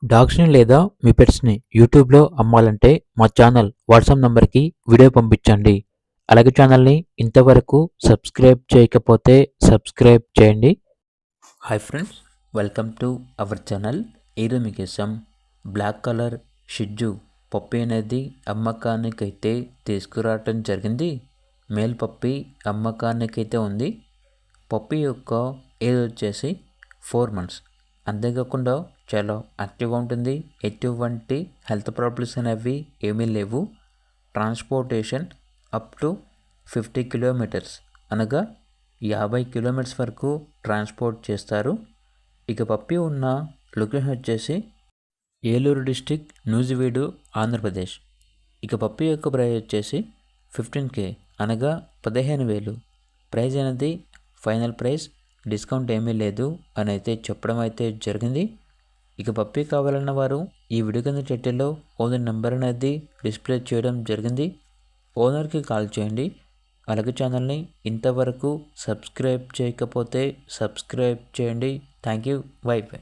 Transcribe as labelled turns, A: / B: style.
A: డాగ్స్‌ని లేదా మీ పెట్స్‌ని యూట్యూబ్‌లో అమ్మాలంటే మా ఛానల్ వాట్సాప్ నంబర్‌కి వీడియో పంపించండి. అలాగే ఛానల్‌ని ఇంతవరకు సబ్స్క్రైబ్ చేయకపోతే సబ్స్క్రైబ్ చేయండి. Hi friends, welcome to our channel. ఈరోజు మీకోసం బ్లాక్ కలర్ షిట్జు పప్పి అనేది అమ్మకానికైతే తీసుకురావటం జరిగింది. మేల్ పప్పి అమ్మకానికైతే ఉంది. పప్పి యొక్క ఏజ్ వచ్చేసి 4 మంత్స్. అంతేకాకుండా చాలా యాక్టివ్గా ఉంటుంది. ఎటువంటి హెల్త్ ప్రాబ్లమ్స్ అనేవి ఏమీ లేవు. ట్రాన్స్పోర్టేషన్ అప్ టు 50 కిలోమీటర్స్ అనగా 50 కిలోమీటర్స్ వరకు ట్రాన్స్పోర్ట్ చేస్తారు. ఇక పప్పి ఉన్న లొకేషన్ వచ్చేసి ఏలూరు డిస్టిక్, నూజివీడు, ఆంధ్రప్రదేశ్. ఇక పప్పి యొక్క ప్రైస్ వచ్చేసి 15K అనగా 15,000. ప్రైజ్ అనేది ఫైనల్ ప్రైస్, డిస్కౌంట్ ఏమీ లేదు అని అయితే చెప్పడం అయితే జరిగింది. ఇక పప్పి కావాలన్న వారు ఈ వీడియో కింద టైటిల్లో ఓనర్ నెంబర్ అనేది డిస్ప్లే చేయడం జరిగింది. ఓనర్కి కాల్ చేయండి. అలాగే ఛానల్ని ఇంతవరకు సబ్స్క్రైబ్ చేయకపోతే సబ్స్క్రైబ్ చేయండి. Thank you. By by.